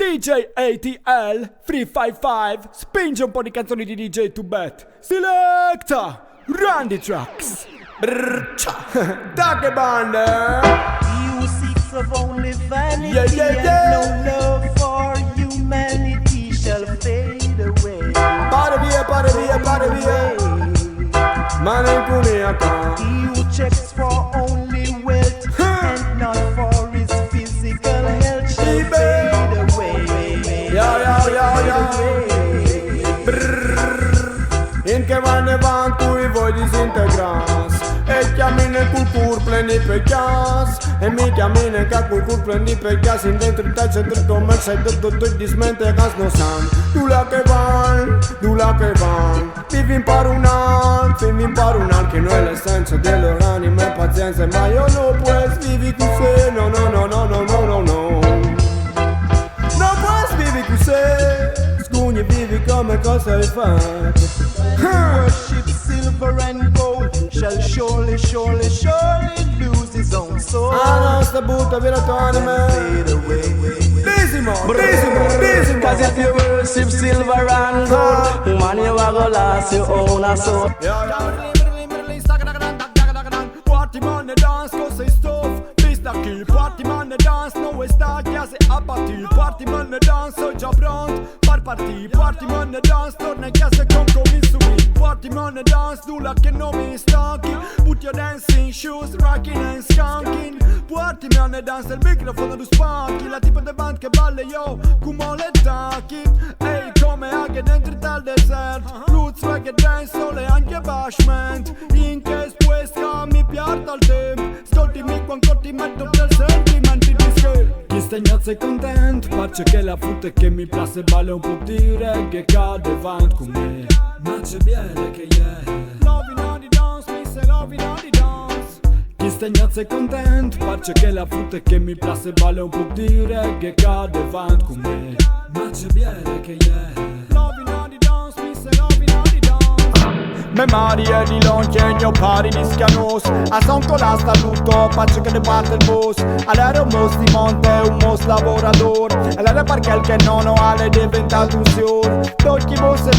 DJ ATL 355 spinge un po' di canzoni di DJ Tubet. Selecta Run the Tracks. Dagge bande. You seek of only vanity, and no love for humanity shall fade away. Pare via. Mano in cuniaca. He who checks for only wealth and not for his physical health shall fade away. Ja. In che vanne van cui voi disintegras e chiamine culcur pleni pe chias e mi chiamine ca culcur pleni pe chias in dentro il centro comercio e tutto il dismente cas no san tu la che van vivi in parunal che non è l'essenza delle loro anime e pazienza ma io no pues vivi così no pues vivi così scugni vivi come cosa hai fatto. Worship silver and gold shall surely lose his own soul. Ah no, sta butta via la tua anima. Desimo. Cause if you worship silver and gold, man, you are gonna lose your own soul. Party man ne dance cause c'est stuff. Pista kill. Party man ne dance no sta chiase a partir. Party man ne dance ho già pronto par party. Party man ne dance torna in chiase con cominciare. Party man ne dance du la che non mi stanchi. Put your dancing shoes rocking and skunking. Party man ne dance il microfono du spanchi. La tipo de band che balle io come le tacchi. Ehi come anche dentro tal desert. Roots reggae dance sole anche bashment. In case puesta mi piarta al tempo. Ascoltimi quando ti metto per sentimenti di scherzo. Chi stegnazza è content. Parce che la frutta che mi piace balle un po' dire che cade vant con me. Ma c'è biele che Lovina di dance, mi se lovina di dance. Chi stegnazza è content. Parce che la frutta che mi piace balle un po' dire che cade vant con me. Ma c'è biele che Lovina di dance, mi se lovina di dance. Memorie di lonchegno pari di schianos. A son con la saluto, faccio che ne batte il boss. Allora un mos di monte, un mos lavorador. Allora perché il che non ho alle diventato un signor. Docchi mose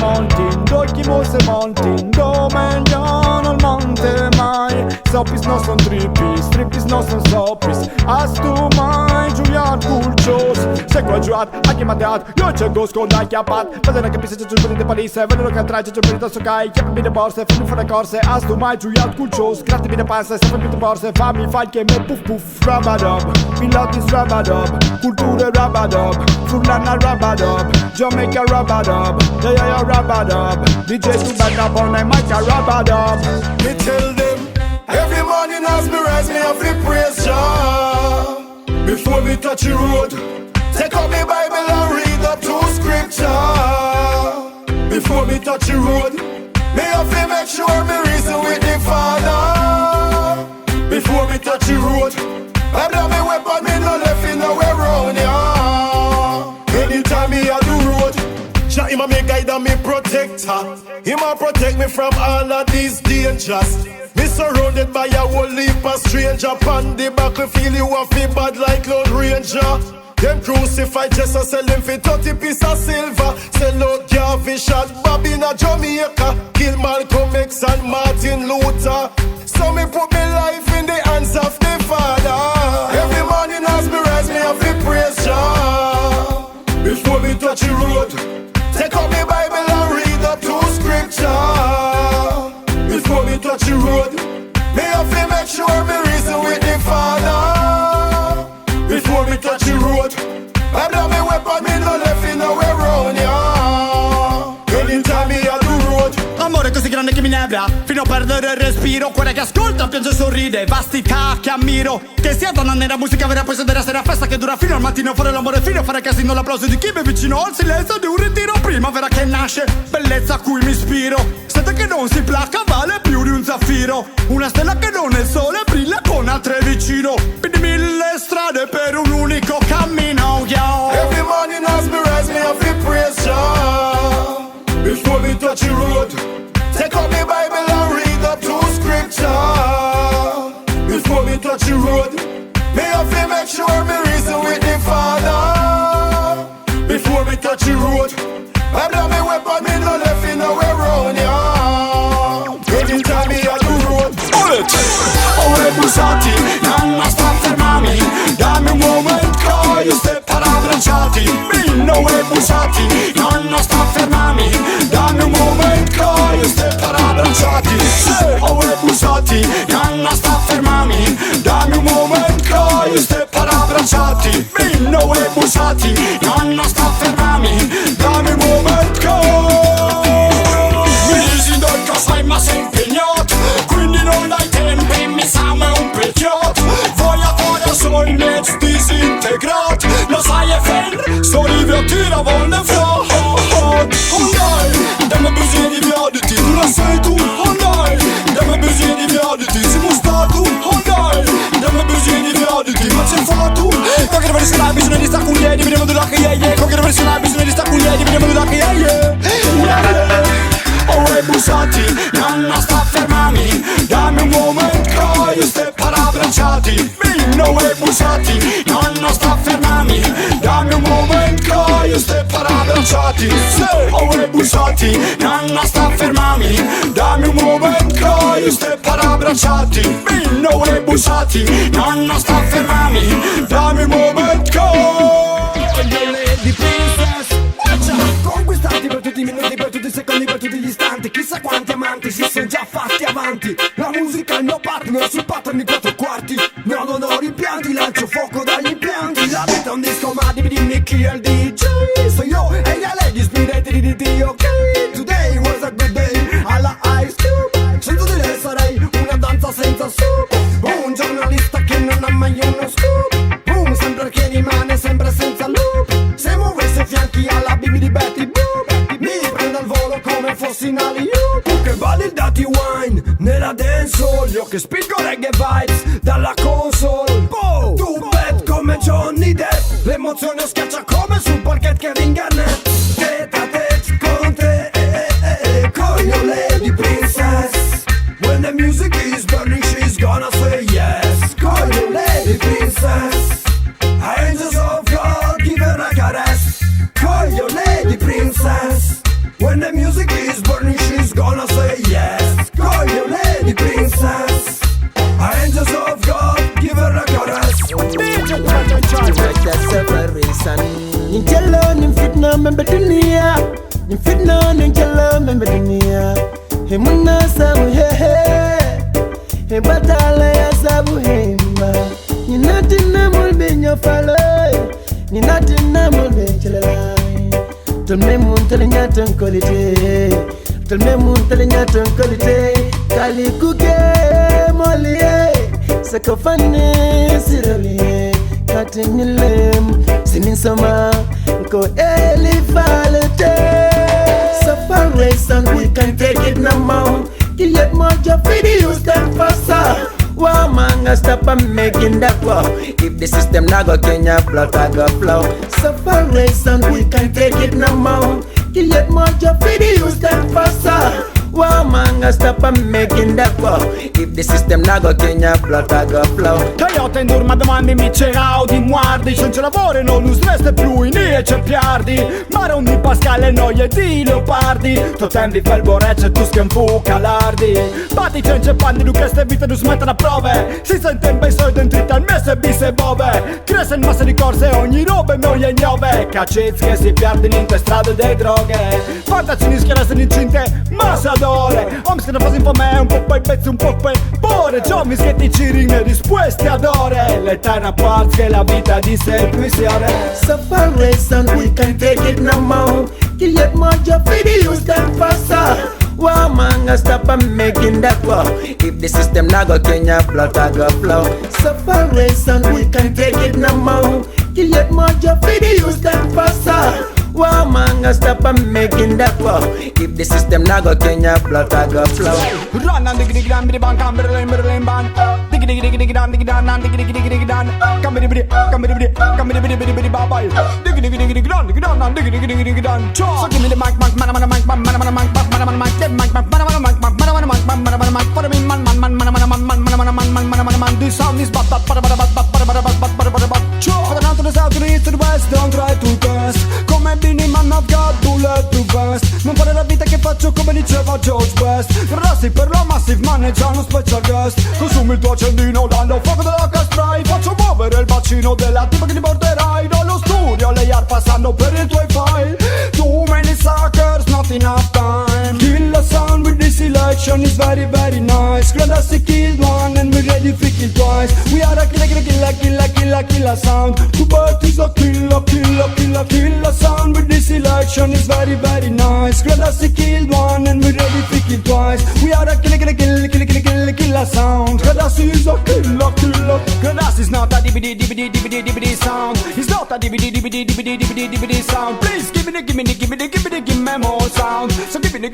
montin, domegnano al monte mai. Soppis no son trippis no son soppis. As tu mai Giulian Culcios. Se qua giuat, a chi mandat, io c'è gosco da chiappat. Vedere che pisse c'è giù di palisse, vedere che trae c'è giù di tasso kai. Chiapami de borse, fammi fare corse. As tu mai Giulian Culcios. Grattimi de panze, sempre più borse. Fammi fai che me puff puff. Rabadab, Pilates rabadab. Culture rabadab, Fulana rabadab. Jamaica rabadab, yeah rabadab. DJ Tubet up on my mic rabadab. Me tell them, every morning as me rise me have to praise Jah. Before me touch the road, take up me Bible and read up to scripture. Before me touch the road, me have to make sure me reason with the Father. Before me touch the road, I blow me weapon, me no left in nowhere round ya. Anytime me a do road, Jah him a me guide and me protector. Him a protect me from all of these dangers. Me surrounded by a whole heap of stranger. On the battlefield you a feel bad like Lord Ranger. Them crucify Jesus, sell him for 30 pieces of silver. Sell out Garvey shot Bob in a Jamaica. Kill Malcolm X and Martin Luther. So me put me life in the hands of the Father. Every morning as me rise me have to praise Jah. Before me touch the road, take up me Bible and read up to scripture. Before me touch the road, me have to make sure me reason with the Father. Before me touch the road, I blow me weapon, me no left in nowhere round ya. Anytime me a do road. Amore così grande che mi nebra, fino a perdere il respiro. Cuore che ascolta, piange e sorride, vastità che ammiro. Che sia donna nera, musica vera, poi sedere a sera festa che dura fino al mattino. Fare l'amore fino a fare casino, l'applauso di chi mi vicino al silenzio di un ritiro. Primavera che nasce, bellezza a cui mi ispiro. Sete che non si placca, vale più di un zaffiro. Una stella che non è il sole, brilla con altre vicino. Quindi 1000 strade per un unico cammino, yo. Every morning as me rise me have to praise Jah. Before me touch the road, take up me Bible and read up to scripture. Before me touch the road, me have to make sure me reason with the Father. e busati, non sta a fermarmi. Dammi un momento, io stai per abbracciati. Minno e busati, non sta a fermarmi. Dammi un momento, io stai per abbracciati. Oh e busati, non sta a fermarmi. Dammi un momento, io stai per abbracciati. Minno e busati, non sta a fermarmi. Dammi un momento. Ma sei impegnato, quindi non hai tempo e mi sa me un peccato. Voglio sono in mezzo disintegrato. Lo sai è fan, sto rivertire a volte fra. Oh dai, dammi bisogno di viaditi, tu la sei tu. Oh dai, dammi bisogno di viaditi, siamo stati. Oh dai, dammi bisogno di viaditi, ma c'è fatto. Qualche versione hai bisogno di sta con ieri, vediamo da che yeah. Qualche versione hai bisogno di sta con ieri, vediamo da che yeah. Oh e busati, non sta a fermarmi. Dammi un momento, io stai per abbracciati. Minno e busati, non sta a fermarmi. Dammi un momento, io stai per abbracciati. Oh e busati, non sta a fermarmi. Dammi un momento, io stai per abbracciati. Minno e busati, non sta a fermarmi. Dammi un momento. Di princess, conquistati per tutti i minuti, per tutti i secondi, per tutti gli istanti. Chissà quanti amanti si sono già fatti avanti. La musica è il mio partner, sul pattern di 4 quarti. No, non ho rimpianti, lancio fuoco dagli impianti. La vita è un disco, ma dimmi chi è il DJ. So io e gli alleghi ispirati di D, ok. Today was a good day, alla Ice Cube. Senza di lei sarei una danza senza soup. Un giornalista che non ha mai uno scoop. Un sempre che rimane sempre senza loop. Se muovesse i fianchi alla bibi di Betty Boop, mi prendo al volo come fossi in Aliu. Tu che balli il dirty wine nella dancehall, io che spingo reggae vibes dalla console. Tu bet come Johnny Depp, l'emozione schiaccia come sul parquet che ringarnet. Tete a tete con te, con your lady princess. When the music is burning she's gonna say yes. Call your lady princess. Angels of God, give her a caress. Call your lady princess. When the music is burning, she's gonna say yes. Call your lady princess. Angels of God, give her a caress. Nin jello nin fitna membe dunia. Nin fitna nin jello membe dunia. He munna sabu he he. He batala ya sabu he ma. Ni natina mulbe nyofalo. Ni natina mulbe chelala. Tol me mun tele nyatan qualité. Tol me mun tele nyatan qualité. Kali kuke molie. Sakofane sirali. Katinilem sinin sama ko elifalete. So far away son we can take it no more. Kill more job videos than faster. Wamanga stop and making that flow. If the system na go Kenya blood I go flow. So far away son we can take it no more. Kill more job videos than faster. Wamanga stop and making that flow. If the system na go Kenya blood I go flow. Toyota Enduro ma domani mi c'è Audi Muardi. Senza lavoro non usreste più in e c'è piardi. Ma di Pascale noie di leopardi. To tempi fel borrecce tu schianfu calardi. Bati c'è panni du che ste vite du smetta da prove. Si sente in beiso dentro il mese bise bove. Cresce in massa di corse ogni robe noie gnove. Cacciz che si piardi in te strade dei droghe. Fantaci ni schiaresse incinte ma sa Oms che ne fasi un po' me, un po' poi pezzi, un po' poi pure Giovani che ti ci ne dispuesti ad ore L'eterna parte che la vita di semplicemente. So far away son we can take it no more. Kill yet more job videos than faster. Wamanga stop and making that flow. If the system na go Kenya blood I go flow. So far away son we can take it no more. Kill yet more job videos than faster. Wamanga stop and making that flow. If the system na go Kenya blood I go flow. Run and diggy diggy dan bidi ban kam bidi ban. Diggy diggy diggy dan diggy dan diggy diggy diggy dan. Kam bidi bidi bye. Diggy diggy diggy dan diggy dan diggy diggy diggy dan. So give me the mic man this sound is but for the north to the south to the east to the west. Don't try to test. Come Bini man I've got bulletproof vest. Non fare la vita che faccio come diceva George West. Rossi massive, per la massive maneggia uno special guest. Consumi il tuo accendino dando fuoco della spray. Faccio muovere il bacino della tipa che ti porterai dallo studio, le yard passando per i tuoi file. Too many suckers, not enough time. Kill the sound with this selection is very very nice. Grandassi killed one and we ready to kill twice. We are a killer sound. Two birds is a killer sound with this selection is very very nice. Grandassi killed one and we ready to kill twice. We are a killer sound. Grandassi is a killer. Grandassi is not a DVD sound. It's not a DVD sound. Please give me more sound. So give me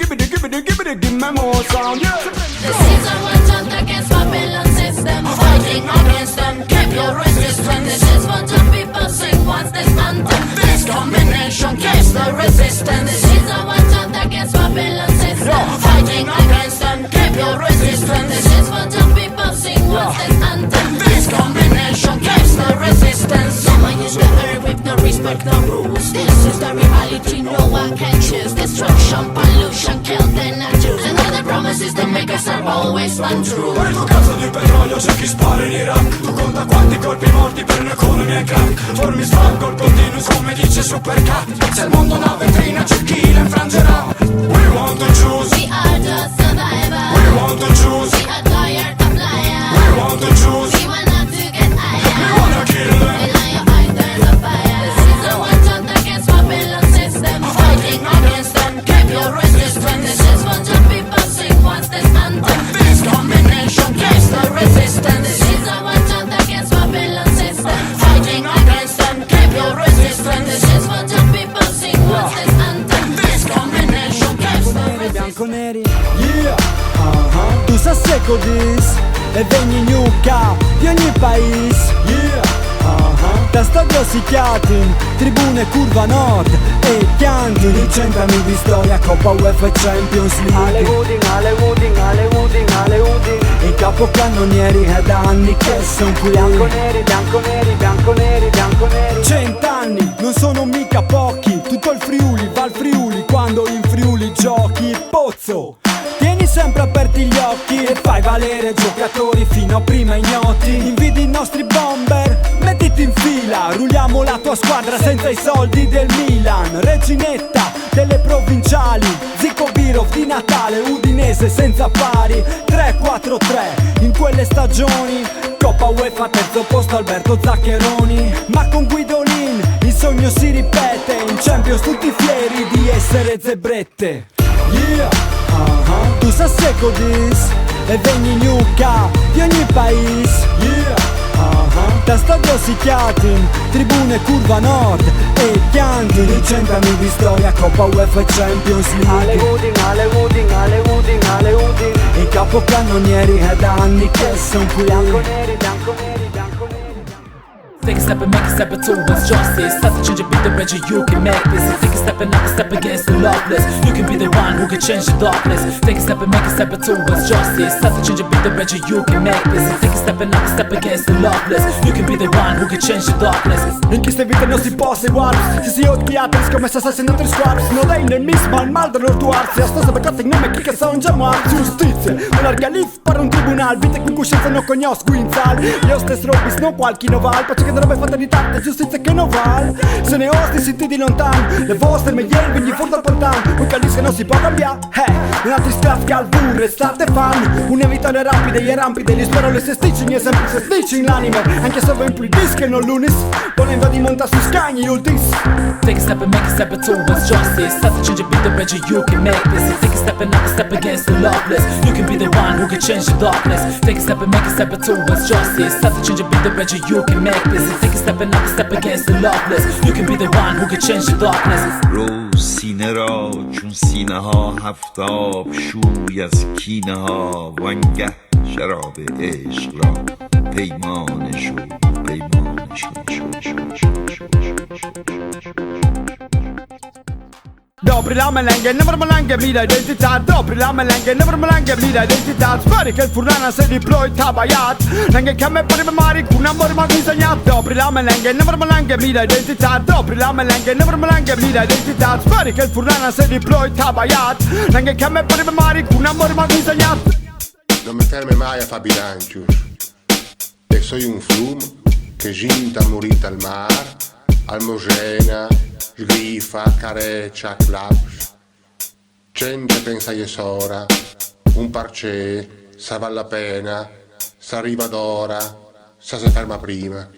more sound. Yeah. This is a one-shot against Babylon system. Fighting against them, keep your resistance. This is what the people sing once this anthem. This combination keeps the resistance. This is a one-shot against Babylon system. Fighting against them, keep your resistance. This is what the people sing once this anthem. This combination keeps the resistance. Someone use the earth with no respect, no rules. This is the reality, no one can choose. Destruction, pollution, kill, then not choose. And all the promises they make us are always untrue. Per il tuo cazzo di petrolio c'è chi spara in Iraq. Tu conta quanti colpi morti per l'economia e crack. Formi strangle continuous come dice Supercat. Se il mondo è una vetrina c'è chi la infrangerà. We want to choose. We are the survivors. We want to choose. We are tired of lying. We want to choose. We want not to get higher. We wanna kill them. In your eyes there's a fire. This is a one-shot against Babylon system. Fighting against them, keep your resistance. This is what the people sing once this anthem. This combination keeps the resistance. This is a one-shot against Babylon system. Fighting against them, keep your resistance. This is what the people sing once this anthem. This combination keeps the resistance. Bianco neri, yeah, tu sa seco dis e vegni nuca di ogni paese, yeah, da stadio si chiatin, tribune curva nord e chianti di 100 anni di storia, Coppa UEFA e Champions League. Ale Udin, i capocannonieri è da anni che son qui. Bianco neri. 100 anni, non sono mica pochi, tutto il Friuli va al Friuli quando in Friuli giochi. Pozzo, tieni sempre aperti gli occhi e fai valere giocatori fino a prima ignoti. Invidi i nostri bomber, mettiti in fila, rulliamo la tua squadra senza i soldi del Milan. Reginetta delle provinciali, Zico Birov di Natale, Udinese senza pari. 3-4-3 in quelle stagioni, Coppa UEFA terzo posto Alberto Zaccheroni. Ma con Guidolin il sogno si ripete, in Champions tutti fieri di essere zebrette. Yeah, tu sa seco dis e vegni nuca di ogni paese, yeah, da stadio si chiatin, tribune curva nord e chianti di 100 anni di storia, Coppa UEFA e Champions League. Ale Udin, i capocannonieri è da anni che son qui. Bianco neri. Take a step and make a step towards justice. Start to change a bit the range you can make this. Take a step and knock a step against the lawless. You can be the one who can change the darkness. Take a step and make a step towards justice. Start to change a bit the range you can make this. Take a step and knock a step against the lawless. You can be the one who can change the darkness. In queste vite non si può seguire. Se si odpiate scommessa assassinato squadre. Non lei nel mismo al mal dell'ortuarsi. A storia beccate in nome chi che sono già morti. Giustizia, una galif per un tribunal. Vite con coscienza non cognos guinzal. Io stesso robis non qualche noval. Pace che dovrebbe fare di tante giustizia che non val. Se ne osti senti di lontano. Le vostre megliere vigli fuori dal portano. Un calice che non si può cambiare. Un altro scriaffi al burro, restate fan. Un'evitare rapide e rampide. Gli spero le sestici, miei sempre sestici in l'anime. Anche se voi più il disco e non l'unis. Volendo di monta su scagni ultis. Take a step and make a step towards justice. Start to change a bit the range you can make this. Take a step and knock a step against the lawless. You can be the one who can change the darkness. Take a step and make a step towards justice. Start to change a bit the range you can make this. Take a step and knock a step against the lawless. You can be the one who can change the darkness. رو سینه را چون سینه ها هفتاب شوی از کینه ها وانگه شراب عشق را پیمان شو Dopri la melenga, never melenga mira identità. Dopri la melenga, never melenga mira identità. Speri che il furlana se diploi tabayat. Lenge che me pare mari con amore ma disegnat. Dopri la melenga, never melenga mira identità. Dopri la melenga, never melenga mira identità. Speri che il furlana se diploi tabayat. Lenge che me pare mari con amore ma disegnat. Non mi fermi mai a fa bilancio. E soy un flum che ginta morita al mar, almogena, sgrifa, careccia, claps. Gente pensa che sora, un parcè, sa val la pena, s'arriva d'ora, sa se ferma prima.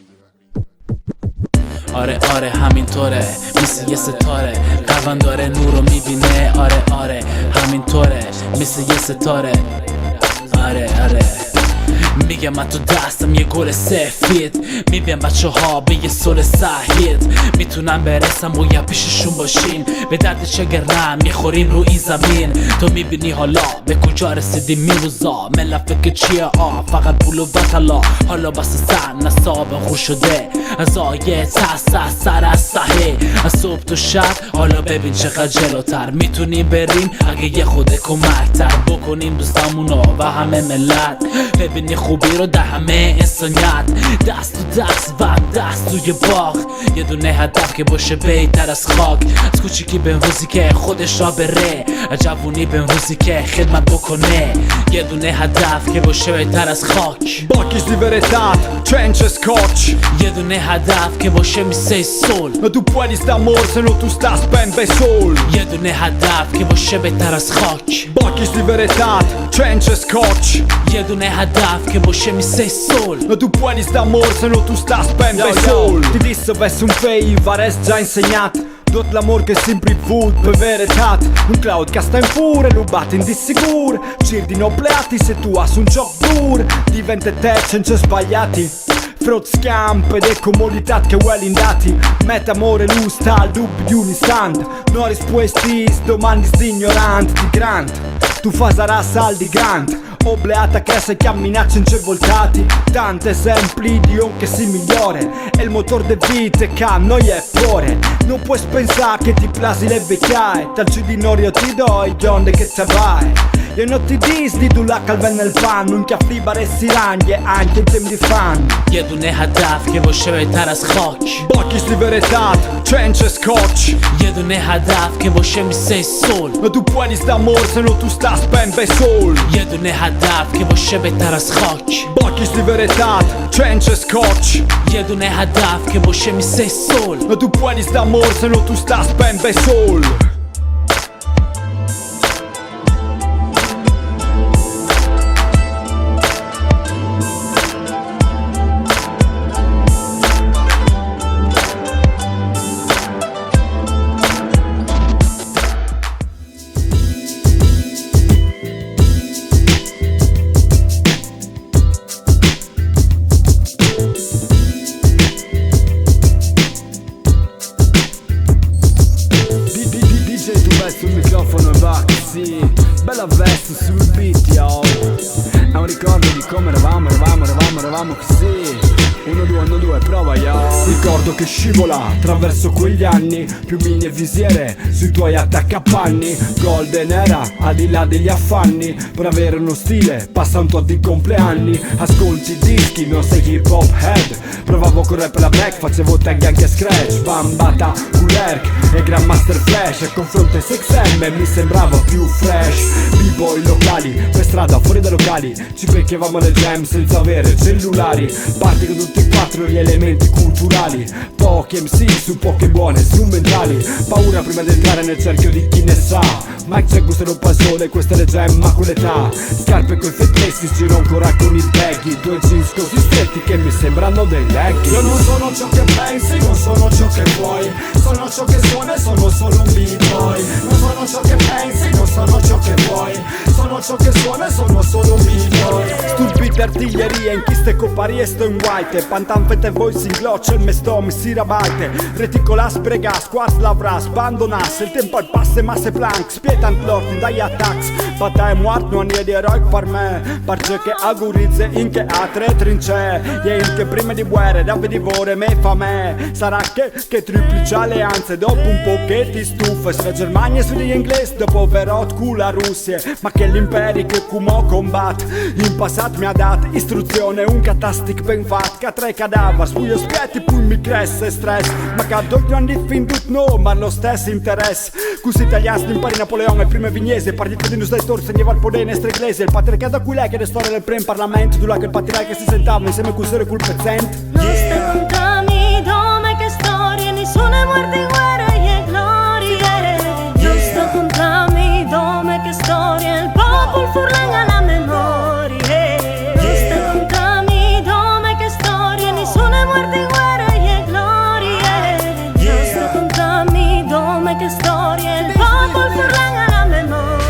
آره آره همینطوره مثل یه ستاره قلبم داره نور رو میبینه آره آره همینطوره مثل یه ستاره آره آره میگم من تو دستم یه گل سفید میبین بچه ها به یه سول سحید میتونم برسم باید پیششون باشین به درد شگرم میخوریم رو این زمین تو میبینی حالا به کجا رسیدیم این روزا ملت فکر چیه فقط پول و بطلا حالا بس سن نصاب خور شده از آیه تحت سر از صحیح از صبح تو شب حالا ببین چقدر جلوتر میتونیم بریم اگه یه خود کمکتر بکنیم دوستامونو و همه ملت ببینی خوبی رو در همه انسانیت دست تو دست و دست توی باغ یه دونه هدف که باشه بهتر از خاک از کوچیکی به روزی که خودش را بره از جوونی به روزی که خدمت بکنه یه دونه هدف که باشه بهتر از خاک Bocchi di verità, trench e scotch. یه دونه هدف که باشه میسه سول No tu puoi sta amor se no tu sta spende sol. یه دونه هدف که باشه بهتر از خاک Bocchi di verità, trench e scotch. یه دونه هدف که باشه میسه سول No tu puoi sta amor se no tu sta spende sol. Ti disse verso un fei, vares già insegnato. Tot l'amor che sempre vult per verità. Un cloud che sta in fure, rubato in dissicur. Cir di nobleati se tu has un job dur. Diventa te senza sbagliati. Frott scamp ed è comodità che well indati. Mette amore lusta al dubbio di un istante. No risposti, domandi di ignorante. Di grant, tu fai sarà saldi grant. Obleata che se camminaccia in voltati. Tanti esempi di un che si migliore. E il motore de vite che a noi è fuori. Non puoi pensare che ti plasi le vecchiaie. Dal giudinorio ti do i donde che te vai. Io non ti disdi tu la calva nel panno. Un caffè baresi ranghe anche in tempi di fan. یه دونه هدف که باشه بهتر از خاک Bocchi di verità, trench e scotch. یه دونه هدف که باشه میسه سول No tu puoi sta amor se no tu sta spende sol. یه دونه هدف که باشه بهتر از خاک Bocchi di verità, trench e scotch. یه دونه هدف که باشه میسه سول No tu puoi sta amor se no tu sta spende sol. Sul microfono e va così. Bella veste sul beat, yo. È un ricordo di come eravamo così. 1, 2, 1, 2, prova, yo. Ricordo che scivola attraverso quegli anni. Più mini e visiere sui tuoi attaccapanni. Golden era, al di là degli affanni. Per avere uno stile, passa un tot di compleanni. Ascolti dischi, non sei hip hop head. Provavo con rap la back, facevo tag anche a scratch. Bambata, Kulerk e Grandmaster Flash. E con fronte 6M mi sembrava più fresh. B-boy locali, per strada, fuori dai locali. Ci beccavamo le jam senza avere cellulari. Parti con tutti e 4 gli elementi culturali. Pochi MC su poche buone strumentali. Paura prima di entrare nel cerchio di chi ne sa. Mike c'è gusto non pa' sole, questa è le gemma con l'età. Scarpe coi fettessi, giro ancora con i baggy. 2 jeans così stretti che mi sembrano dei leggings. Io non sono ciò che pensi, non sono ciò che vuoi. Sono ciò che suona e sono solo un b-boy. Non sono ciò che pensi, non sono ciò che vuoi. Sono ciò che suona e sono solo un b-boy. Stupide artiglierie in chiste copari e sto in white. Pantanfete voi si ingloccia, il mesto mi si rabatte. Reticola sprega, squat lavra, sbandonasse. Il tempo al passe, masse plank, che tant lort in dai attacks Fatta è muart non è di eroi per me Parce che agorizze in che altre trincee E in che prima di guerre da vedivore me fa me Sarà che triplice alleanze dopo un po' che ti stufa Sulla Germania su gli inglesi dopo verrot cu la Russia Ma che l'imperi che come combat In passato mi ha dato istruzione un catastic ben fatto Che tre cadaveri sugli aspetti poi mi cresce stress Ma che adulti non diffindut no ma lo stesso interesse Così italiani impari Napoleone e prime vignesi E partito di nostra storia segnava il potere in nostra iglesia Il patriarcato a cui lei che le storie del pre in parlamento Dove che il patriarca si sentava insieme con il col pezzente Yeah. Contami dome che storie, nessuna morte in guerra e glorie. Giusto contami dome che storie, il popolo furlanga la memoria. Giusto contami dome che storie, nessuna morte in guerra e glorie. Giusto contami dome che storie, il popolo furlanga la memoria.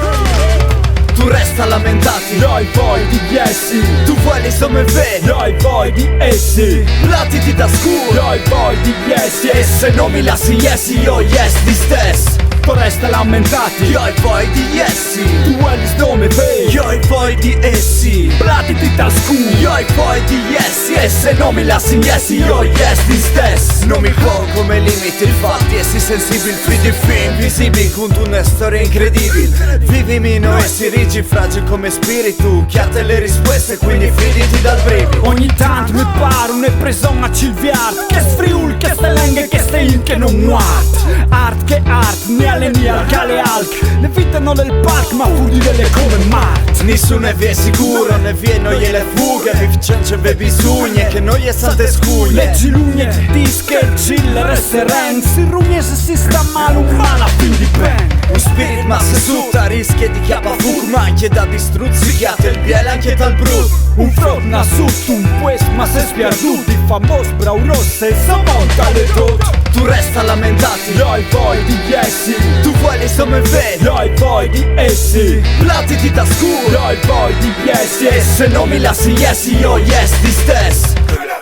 Tu resta lamentati, Noi poi di Jesse tu vuoi le somme vere, Noi poi di essi platiti da scuro. Noi poi di Jesse E se non mi lasci yes, io yes di stesso. Tu resta lamentati Io e poi di essi, Tu vuoi il nome vero io e poi di essi, Platiti da scuro io e poi di yes. E se non mi lasci yes, io yes di stesso. Non mi pongo come limiti il fatti essi sensibili, fidi film visibili con una storia incredibile. Vivimi noi si rigi fragili come spiritu, chiate le risposte quindi fiditi dal brivido. Ogni tanto mi pare un prison a cilviart Che sfriul, che ste lenghe, che ste in che non muart Art che art, ne alle al cale alc Le vite non del park ma fuggi delle come Mart Nessuno è via sicuro, ne vie noi e le fughe. Efficienza e bisogna che noi e sante scugne. Leggi lugne, dische, chiller e seren Si rugne se si sta male un mala fin di ben Un spirit ma se sutta rischia di chiappa fug. Ma anche da distruzzi, chiate il biel anche dal brut. Un frog nasut, un puest ma se spiarduti Famos brau rosse, sa monta le tot Tu resta lamentati, Noi poi di Jesse tu vuoi le somme vere, Noi poi di essi platiti da scuro. Noi poi di Jesse E se non mi lasci yes, io yes di stesso.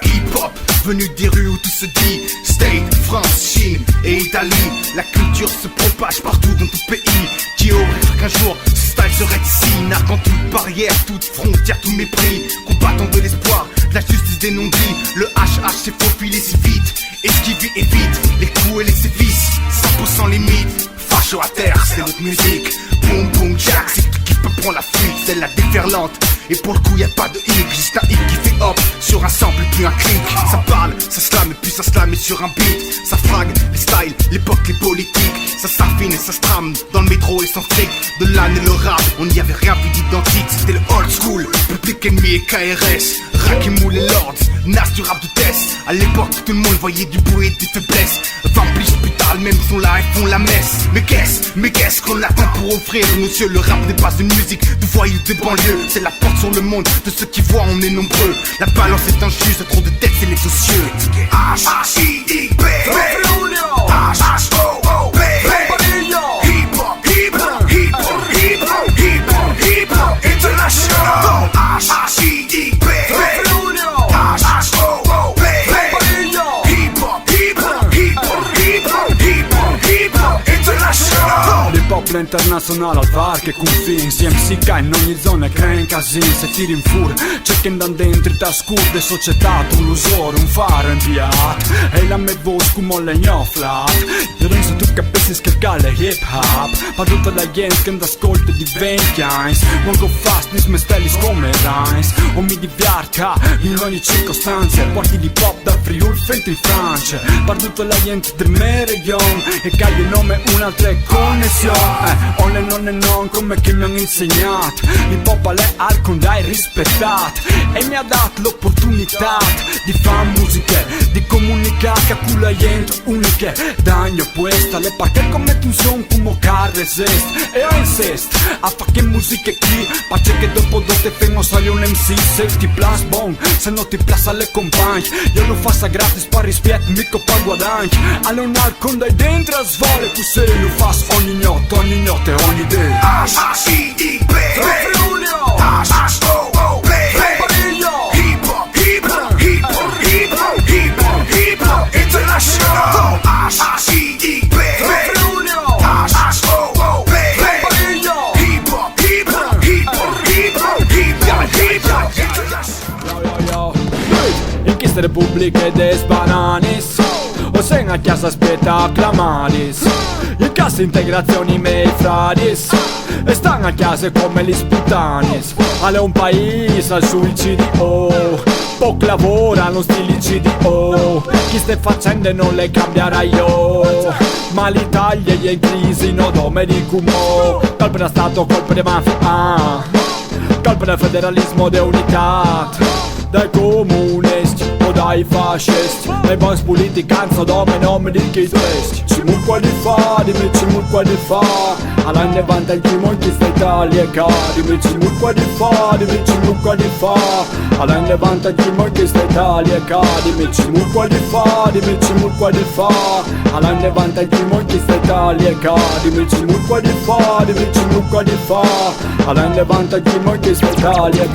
Hip-hop, venu des rues où tout se dit State, France, Chine et Italie. La culture se propage partout dans tout pays. Qui aurait cru qu'un jour ce style serait ici? Narquant toute barrière, toute frontière, tout mépris. Combattant de l'espoir, de la justice des non-dits. Le HH s'est faufilé si vite. Esquiver évite les coups et les sévices. 100% limite, facho à terre, c'est notre musique. Boom boom jack, c'est tout qui peut prendre la fuite. C'est la déferlante. Et pour le coup y'a pas de hic, juste un hic qui fait hop sur un sample puis un clic. Ça parle, ça slame et puis ça slame sur un beat. Ça frague les styles, l'époque, les politiques. Ça s'affine et ça se trame dans le métro et sans fric. De l'âne et le rap, on n'y avait rien vu d'identique. C'était le old school, public ennemi et KRS. Rack et Moule et Lords, Nas du rap de test. À l'époque tout le monde voyait du bruit et des faiblesses. 20 piges plus tard, les mêmes sont là et font la messe. Mais qu'est-ce qu'on attend pour offrir, monsieur? Le rap n'est pas une musique de voyous de banlieue. C'est la porte sur le monde de ceux qui voient, on est nombreux. La balance est injuste, trop de têtes, c'est les socieux. H-H-I-I-P H-H-O-O-P Hip-hop, hip-hop, hip-hop, hip-hop, hip-hop, hip-hop international. H-H-I-I-P H-H-O-O-P Hip-hop, hip-hop, hip-hop, hip-hop, hip-hop, hip-hop international. L'hip-hop internazionale al varche confini Si MC in ogni zona e crea casini Se tiri in fur, c'è che andan dentro ta scurde società, un lusore, un faro inviato E la me voce come le gnoflat Io non so tu capisci schercare hip hop Parlo tutta la gente che ascolta di 20 anni Molto fast, nis me stellis come Reins O mi diverta in ogni circostanza Porti di pop da Friul fente in Francia Parlo tutta la gente del meridion E cagli il nome un'altra connessione Ho le nonne non come che mi hanno insegnato L'hip hop alle alcun dai rispettato E mi ha dato l'opportunità di fare musica Di comunicare con la gente unica Daño puesta le parche come tu son come car resist E io insist a fare che musica qui Parce che dopo te fengo sale un MC Se ti plas bon, se non ti plas alle compagne Io lo faccio gratis per rispetto, mica per guadagno Alle un alcun dai dentro a svole Tu se lo fas ogni notte e ogni day H-H-I-I-P H-H-O-O-P Hip-hop, hip-hop, hip-hop, hip-hop, hip-hop, hip-hop international. H-H-I-I-P H-H-O-O-P Repubblica des bananis, o se a casa aspetta acclamaris. In cassa integrazioni mei fradis, e stanno a casa come gli sputanis. Alle un paese al suicidio, poco lavorano stili CDO. Chi stai facendo non le cambierà io, ma l'Italia è in crisi, no Domenico Mo. Colpa da Stato, colpa di mafia, colpa del federalismo de unità, dai comunisti o dai fascisti, dai boss politicanza dove non mi dici testi. Ci mu qua di fa, dimmi ci mu qua di fa, alla ne vanta il primo in questa Italia dimmi ci mu qua di fa, dimmi ci mu qua di fa, alla ne vanta il primo in questa Italia dimmi ci mu qua di fa, dimmi ci mu qua di fa, alla ne vanta il primo in questa Italia dimmi ci mu qua di fa, dimmi ci mu qua di fa, alla ne vanta il primo in questa Italia.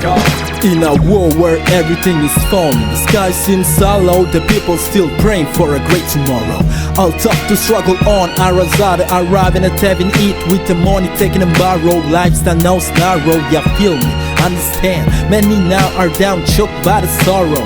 In a world where everything is falling, the sky seems hollow, the people still praying for a great tomorrow. All tough to struggle on, I rather arriving at having eat with the money taken and borrowed. Lifestyle now narrow, yeah feel me, understand. Many now are down, choked by the sorrow.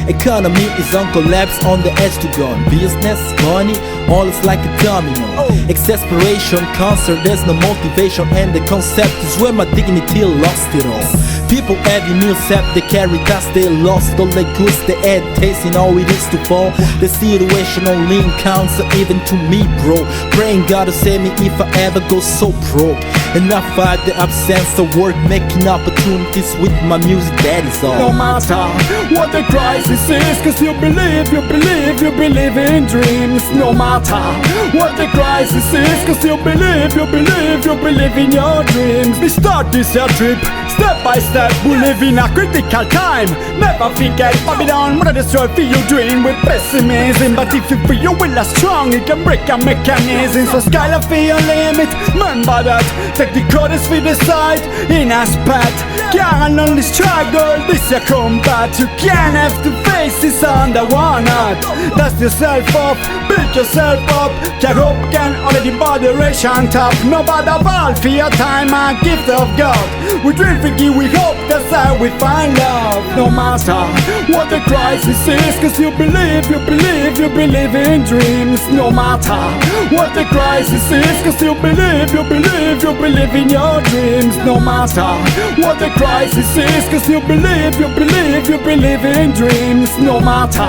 Economy is on collapse, on the edge to go. Business, money, all is like a domino. Exasperation, cancer, there's no motivation, and the concept is where my dignity lost it all. People every meal set the caritas they lost all the goods they had tasting all it is to fall. The situation only counts even to me bro. Praying God to save me if I ever go so broke. And I fight the absence of work, making opportunities with my music, that is all. No matter what the crisis is, cause you believe in dreams. No matter what the crisis is, cause you believe in your dreams. We start this year trip, step by step, we live in a critical time. Never forget Babylon, what I destroy for your dream with pessimism. But if you feel you will are strong, you can break a mechanism. So skyline for your limit, remember that. Take the courage we decide in a spat. Can't only struggle, this your combat. You can't have to face this under one heart. Dust yourself up, build yourself up. Your hope can already moderation top. No bother ball for your time, a gift of God. We dream for you, we hope that's how we find love. No matter what the crisis is, cause you believe in dreams. No matter what the crisis is, cause you believe in your dreams. No matter what the crisis is, cause you believe in dreams. No matter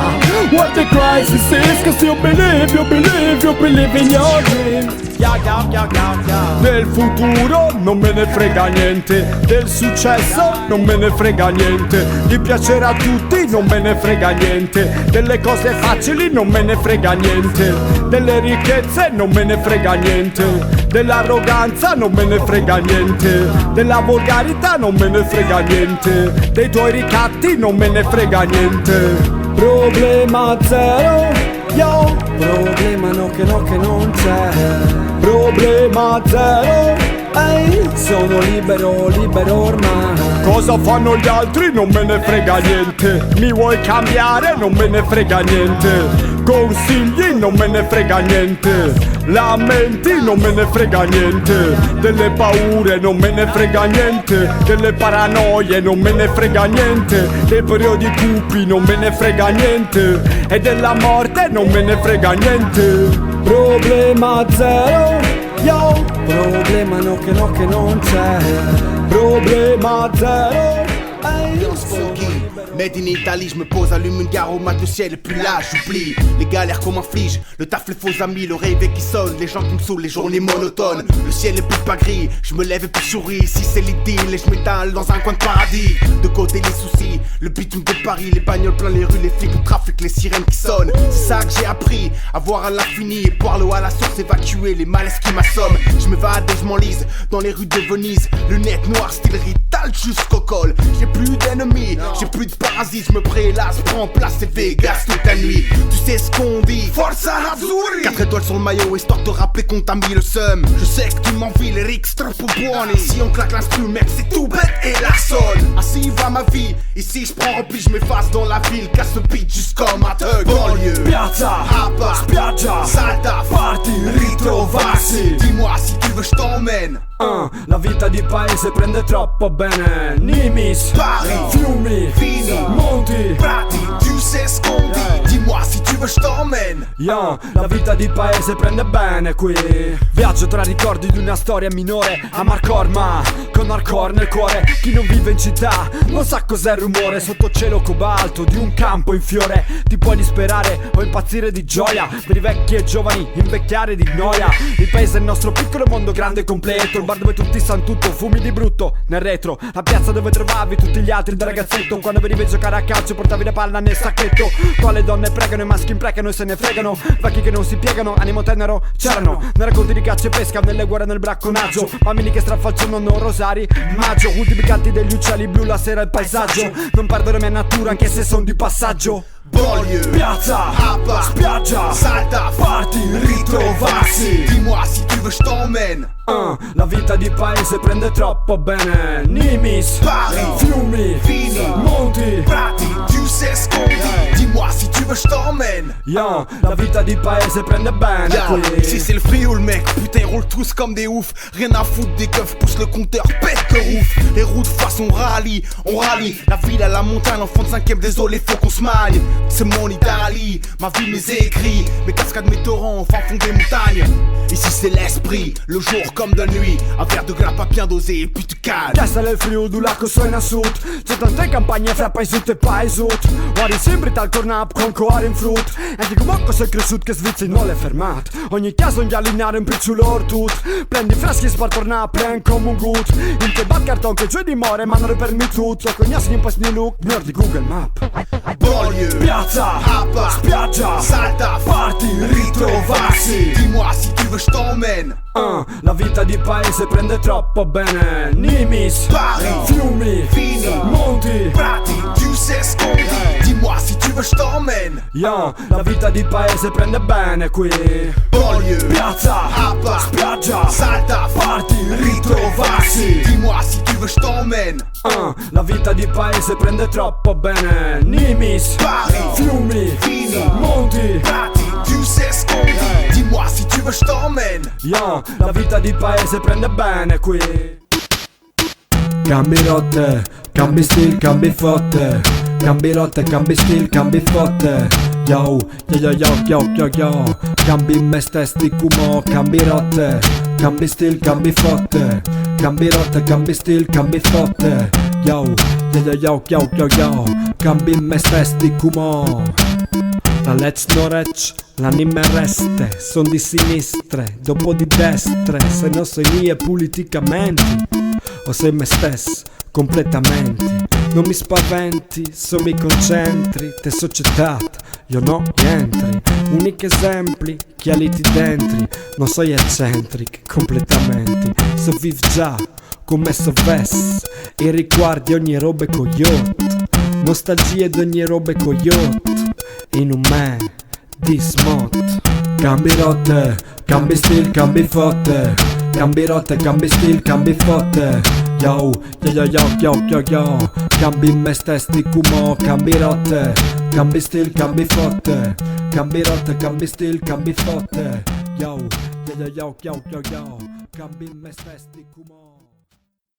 what the crisis is, cause you believe in your dreams. Del futuro non me ne frega niente, del successo non me ne frega niente, di piacere a tutti non me ne frega niente, delle cose facili non me ne frega niente, delle ricchezze non me ne frega niente, dell'arroganza non me ne frega niente, della volgarità non me ne frega niente, dei tuoi ricatti non me ne frega niente. Problema zero, yo, problema no che non c'è. Problema zero, ehi, sono libero ormai. Cosa fanno gli altri non me ne frega niente. Mi vuoi cambiare non me ne frega niente. Consigli non me ne frega niente. Lamenti non me ne frega niente. Delle paure non me ne frega niente. Delle paranoie non me ne frega niente. Dei periodi cupi non me ne frega niente. E della morte non me ne frega niente. Problema zero, yo, problema no che non c'è. Problema zero. Made in Italie, je me pose, allume une garomate, le ciel est plus là, j'oublie les galères qu'on m'inflige, le taf, les faux amis, le réveil qui sonne, les gens qui me saoulent, les journées monotones. Le ciel est plus pas gris, je me lève et puis souris. Ici c'est l'idylle et je m'étale dans un coin de paradis. De côté les soucis, le bitume de Paris, les bagnoles plein les rues, les flics, le trafic, les sirènes qui sonnent. C'est ça que j'ai appris, à voir à l'infini et boire l'eau à la source, évacuer les malaises qui m'assomment. Je m'évade et je m'enlise dans les rues de Venise, lunettes noires, style Rital jusqu'au col. J'ai plus d'ennemis, j'ai plus de parasites, je me prélasse, prends place et Vegas toute la nuit. Tu sais ce qu'on dit, Forza Azzurri. 4 étoiles sur le maillot, histoire de te rappeler qu'on t'a mis le seum. Je sais que tu m'envies, les rics troppo buoni. Si on claque l'instru, mec, c'est tout bête et la sonne. Ainsi va ma vie, ici je prends rempli, je m'efface dans la ville, casse le beat juste comme un thug. Banlieue, Piazza, Abba, spiaggia, Salta, parti, ritrovarsi. Dis-moi si tu veux je t'emmène. La vita di paese prende troppo bene. Nimis, Paris, fiumi, Vini, monti, Prati, tu sais ce qu'on dit. Dis-moi si tu veux je t'emmène. yeah, la vita di paese prende bene qui. Viaggio tra ricordi di una storia minore a Marcorma, con hardcore nel cuore. Chi non vive in città non sa cos'è il rumore. Sotto cielo cobalto di un campo in fiore. Ti puoi disperare o impazzire di gioia. Per i vecchi e giovani invecchiare di noia. Il paese è il nostro piccolo mondo grande e completo. Il bar dove tutti sanno tutto, fumi di brutto nel retro. La piazza dove trovavi tutti gli altri da ragazzetto. Quando venivi a giocare a calcio portavi la palla nel sacchetto. Qua le donne pregano, i maschi imprecano e se ne fregano. Vecchi che non si piegano, animo tenero c'erano. Nei racconti di caccia e pesca, nelle guerre, nel bracconaggio. Bambini che strafalciano non rosari, maggio. Ultimi canti degli uccelli blu, la sera il paesaggio. Non perdo la mia natura anche se son di passaggio. Banlieue, Piazza, Appa, spiaggia, Salta, party, ritrovarsi. Dis-moi si tu veux je t'emmène. La vita di paese prende troppo bene. Nimis, Paris, fiumi, Vini, monti, Prati, tu sais ce qu'on dit. Dis-moi si tu veux je t'emmène. yeah, la vita di paese prende bene qui. Ici c'est le frio le mec, putain ils roulent tous comme des oufs. Rien à foutre des keufs, pousse le compteur, pète le roof. Les routes face on rallie. La ville à la montagne, enfant de 5ème, désolé faut qu'on se maille. C'est mon Italie, ma vie mes écrits. Mes cascades, mes torrents, au fin fond des montagnes. Ici c'est l'esprit, le jour comme de nuit. Un verre de grappa bien dosé et puis tu cales. Castel il Friuli, so in assut. C'è tante campagne fra paesut e paesut. Ori sempre tal cornap con coare in frut. E di comunque sei cresciut che Svizzeri non l'è fermat. Ogni caso un giallinare un picciolor tut. Prendi freschi e spartorna plen come un gut. Il kebab carton che giù di more ma non è per me tutto. Cognassi un po' sni look, nerd di Google Map. Banlieue, Piazza, Appa, spiaggia, Salta, party, ritrovarsi. Dis-moi si tu veux je t'emmène. La vita di paese prende troppo bene. Nimis, Paris, fiumi, Vini, monti, Prati, tu sais ce qu'on dit. Dis-moi si tu veux je t'emmène. yeah, la vita di paese prende bene qui. Banlieue, Piazza, Appa, spiaggia, Salta, party, ritrovarsi. Dis-moi si tu veux je t'emmène. La vita di paese prende troppo bene. Nimis, Paris, fiumi, Vini, monti, Prati, tu sais ce qu'on dit. Dis-moi si tu veux je t'emmène. yeah, la vita di paese prende bene qui. Cambi rotte, cambi stil, cambi fotte. Cambi rotte, cambi stil, cambi fotte. Yo, yo. Cambi me stessi come cambi rotte. Cambi stil, cambi fotte. Cambi rotte, cambi stil, cambi fotte. Yo, yo. Cambi me stessi come. La Let's Norwich, l'anime reste, son di sinistre, dopo di destre, se non sei mie politicamente, o sei me stesso, completamente. Non mi spaventi, se mi concentri, te società, io no rientri. Unici esempi, che liti dentri, non sei eccentric, completamente. Se viv già, come se ves, e riguardi ogni robe coyote, nostalgie di ogni robe coyote. In un me di smot. Cambi rotte, cambi stil, cambi fotte. Cambi rotte, cambi stil, cambi fotte. Yo. Cambi me stessi come cambi rotte. Cambi stil, cambi fotte. Cambi rotte, cambi stil, cambi fotte. Yo. Cambi me stessi come.